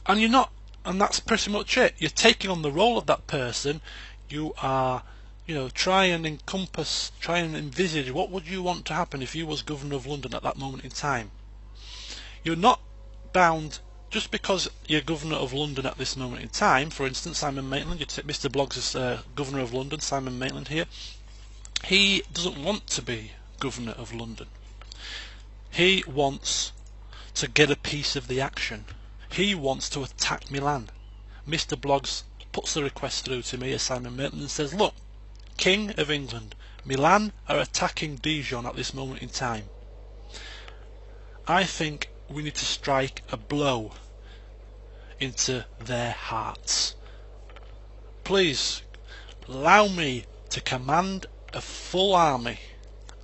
And you're not, and that's pretty much it. You're taking on the role of that person. You are, try and envisage what would you want to happen if you was Governor of London at that moment in time. You're not bound just because you're Governor of London at this moment in time. For instance, Simon Maitland, you take Mr. Bloggs as Governor of London, Simon Maitland here. He doesn't want to be Governor of London. He wants to get a piece of the action. He wants to attack Milan. Mr. Bloggs puts the request through to me as Simon Maitland and says, look, King of England, Milan are attacking Dijon at this moment in time. I think we need to strike a blow into their hearts. Please allow me to command a full army.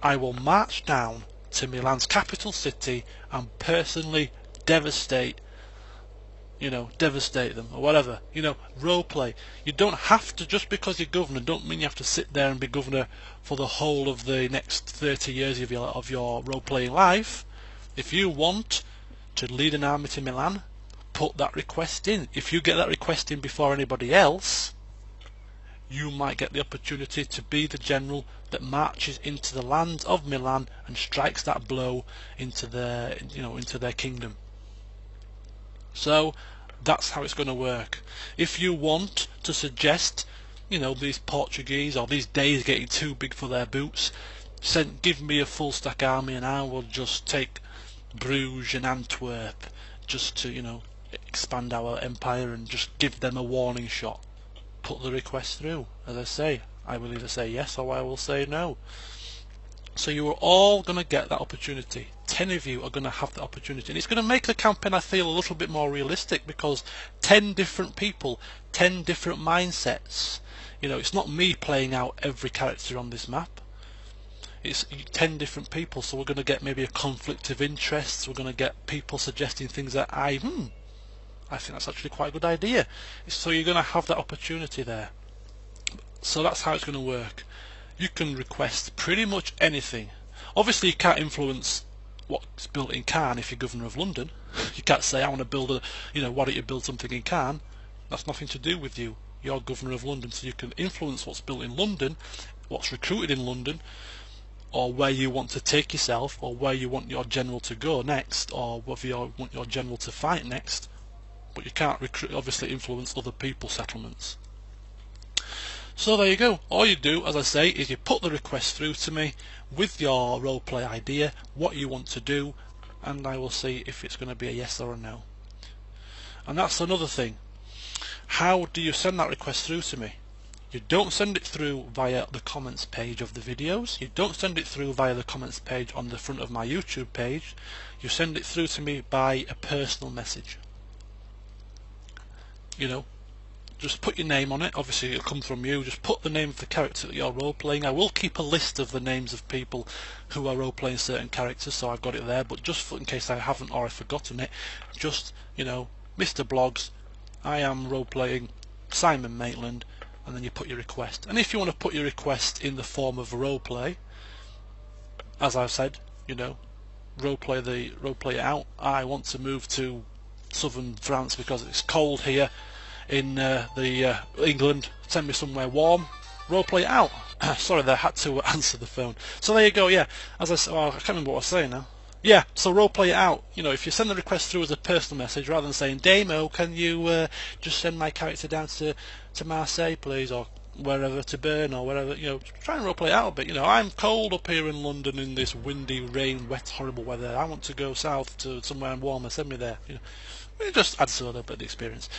I will march down to Milan's capital city and personally devastate them or whatever. Role play. You don't have to, just because you're governor, don't mean you have to sit there and be governor for the whole of the next 30 years of your role playing life. If you want to lead an army to Milan, put that request in. If you get that request in before anybody else, you might get the opportunity to be the general that marches into the land of Milan and strikes that blow into their kingdom. So that's how it's going to work. If you want to suggest, these Portuguese or these Danes getting too big for their boots, give me a full stack army and I will just take Bruges and Antwerp just to, expand our empire and just give them a warning shot. Put the request through. As I say, I will either say yes or I will say no. So you are all going to get that opportunity. 10 of you are going to have that opportunity, and it's going to make the campaign, I feel, a little bit more realistic, because 10 different people, 10 different mindsets. It's not me playing out every character on this map. It's 10 different people, so we're going to get maybe a conflict of interests. We're going to get people suggesting things that I think that's actually quite a good idea. So you're going to have that opportunity there. So that's how it's going to work. You can request pretty much anything. Obviously you can't influence what's built in Caen if you're Governor of London. You can't say, I want to build why don't you build something in Caen? That's nothing to do with you. You're Governor of London, so you can influence what's built in London, what's recruited in London, or where you want to take yourself, or where you want your general to go next, or whether you want your general to fight next. But you can't obviously influence other people's settlements. So there you go. All you do, as I say, is you put the request through to me with your roleplay idea, what you want to do, and I will see if it's going to be a yes or a no. And that's another thing. How do you send that request through to me? You don't send it through via the comments page of the videos. You don't send it through via the comments page on the front of my YouTube page. You send it through to me by a personal message. Just put your name on it. Obviously it'll come from you. Just put the name of the character that you're role playing. I will keep a list of the names of people who are role playing certain characters, so I've got it there, but just in case I haven't or I've forgotten it, just Mr. Bloggs, I am role playing Simon Maitland, and then you put your request. And if you want to put your request in the form of a role play, as I've said, role play it out. I want to move to southern France because it's cold here in England. Send me somewhere warm. Roleplay it out. Sorry, I had to answer the phone. So there you go. Yeah, as I said, I can't remember what I was saying now. Yeah, so roleplay it out. If you send the request through as a personal message rather than saying, Damo, can you just send my character down to Marseille, please, or wherever, to Bern or wherever. Try and roleplay it out a bit. I'm cold up here in London in this windy, rain, wet, horrible weather. I want to go south to somewhere warmer. Send me there. It just adds a little bit of experience.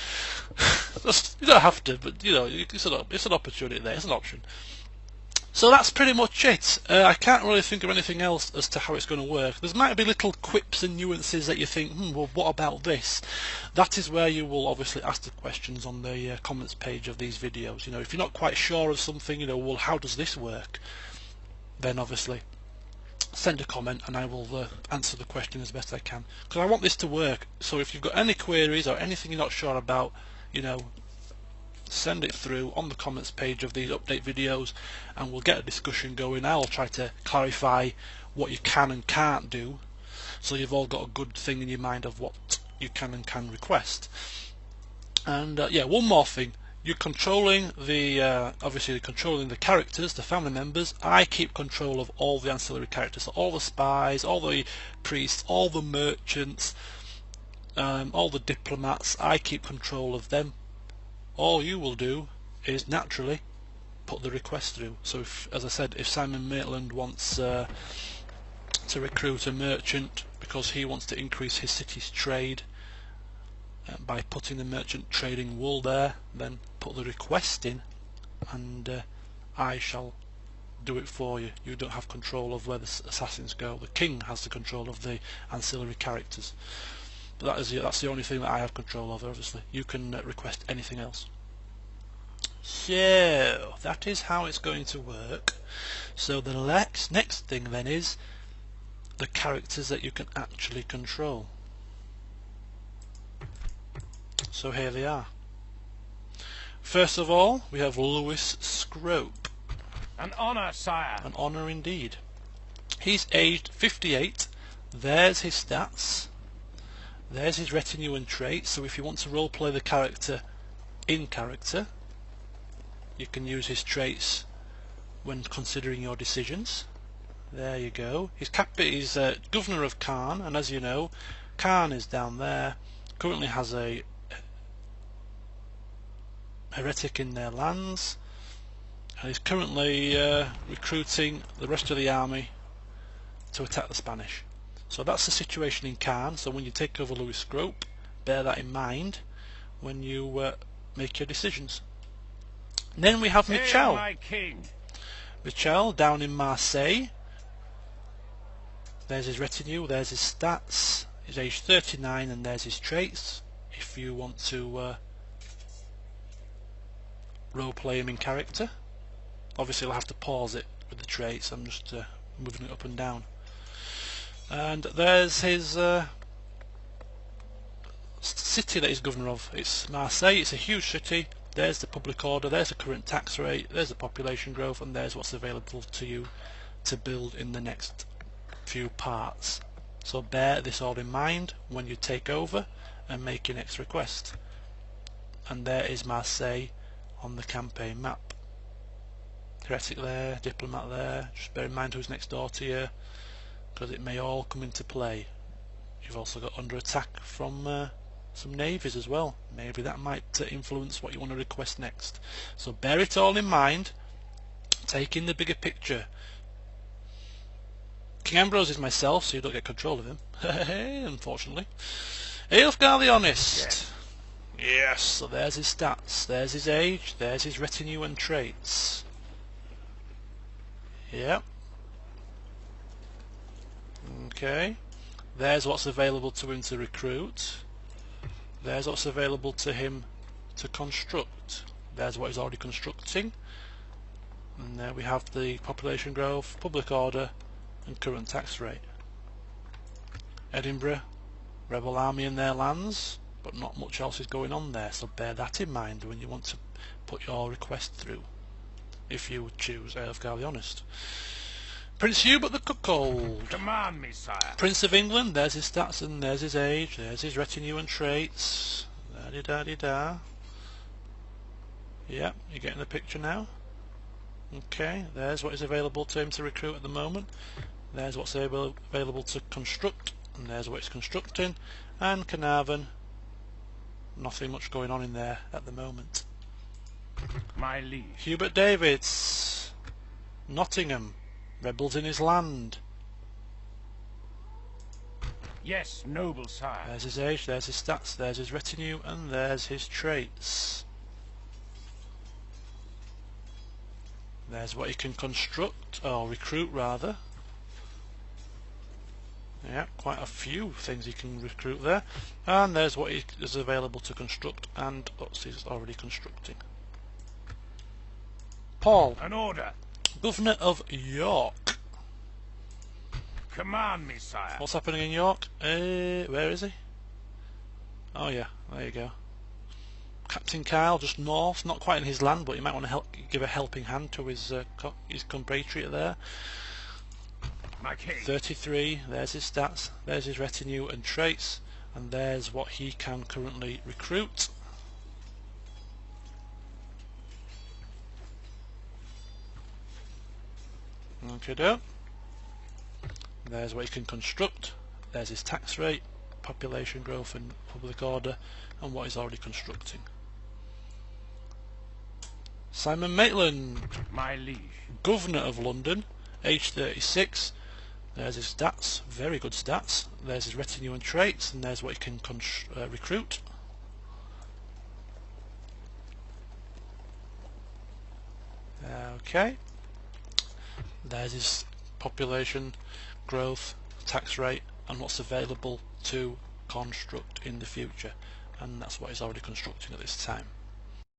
You don't have to, but it's an opportunity there. It's an option. So that's pretty much it. I can't really think of anything else as to how it's going to work. There might be little quips and nuances that you think, well, what about this? That is where you will obviously ask the questions on the comments page of these videos. If you're not quite sure of something, well, how does this work? Then obviously send a comment and I will answer the question as best I can, because I want this to work. So if you've got any queries or anything you're not sure about, send it through on the comments page of these update videos and we'll get a discussion going. I'll try to clarify what you can and can't do, so you've all got a good thing in your mind of what you can and can request. And yeah, one more thing. You're controlling the, obviously you're controlling the characters, the family members. I keep control of all the ancillary characters, so all the spies, all the priests, all the merchants, all the diplomats. I keep control of them. All you will do is naturally put the request through. So if, as I said, if Simon Maitland wants to recruit a merchant because he wants to increase his city's trade, by putting the merchant trading wool there, then put the request in and I shall do it for you. You don't have control of where the assassins go. The king has the control of the ancillary characters. But that's the only thing that I have control over, obviously. You can request anything else. So that is how it's going to work. So the next thing then is the characters that you can actually control. So here they are. First of all, we have Lewis Scrope. An honour, sire. An honour indeed. He's aged 58. There's his stats. There's his retinue and traits. So if you want to roleplay the character in character, you can use his traits when considering your decisions. There you go. He's governor of Caen, and as you know, Caen is down there. Currently has a heretic in their lands, and is currently recruiting the rest of the army to attack the Spanish. So that's the situation in Caen. So when you take over Lewis Scrope, bear that in mind when you make your decisions. And then we have Michel. My king. Michel down in Marseille. There's his retinue, there's his stats. He's age 39 and there's his traits. If you want to roleplay him in character. Obviously I'll have to pause it with the traits, I'm just moving it up and down. And there's his city that he's governor of. It's Marseille, it's a huge city. There's the public order, there's the current tax rate, there's the population growth, and there's what's available to you to build in the next few parts. So bear this all in mind when you take over and make your next request. And there is Marseille on the campaign map. Heretic there, diplomat there. Just bear in mind who's next door to you, because it may all come into play. You've also got under attack from some navies as well. Maybe that might influence what you want to request next. So bear it all in mind. Take in the bigger picture. King Ambrose is myself, so you don't get control of him. Unfortunately. Aelfgar the Honest. Yes, so there's his stats, there's his age, there's his retinue and traits. Yep. Okay. There's what's available to him to recruit. There's what's available to him to construct. There's what he's already constructing. And there we have the population growth, public order, and current tax rate. Edinburgh, rebel army in their lands, but not much else is going on there, so bear that in mind when you want to put your request through, if you would choose Aelfgar the Honest. Prince Hubert the Cuckold. Command me, sire. Prince of England, there's his stats and there's his age, there's his retinue and traits. Da-di-da-di-da. Yep, you're getting the picture now. Okay, there's what is available to him to recruit at the moment. There's what's available to construct, and there's what it's constructing. And Carnarvon, nothing much going on in there at the moment. My liege. Hubert Davids, Nottingham, rebels in his land. Yes, noble sire. There's his age, there's his stats, there's his retinue, and there's his traits. There's what he can construct, or recruit rather. Yeah, quite a few things he can recruit there. And there's what is available to construct, and he's already constructing. Paul. An order. Governor of York. Command me, sire. What's happening in York? Where is he? Oh yeah, there you go. Captain Kyle, just north, not quite in his land, but you might want to give a helping hand to his compatriot there. My king. 33, there's his stats, there's his retinue and traits, and there's what he can currently recruit. Okay, do. There's what he can construct. There's his tax rate, population growth and public order, and what he's already constructing. Simon Maitland, My liege. Governor of London, age 36. There's his stats, very good stats. There's his retinue and traits, and there's what he can recruit. Okay. There's his population, growth, tax rate, and what's available to construct in the future. And that's what he's already constructing at this time.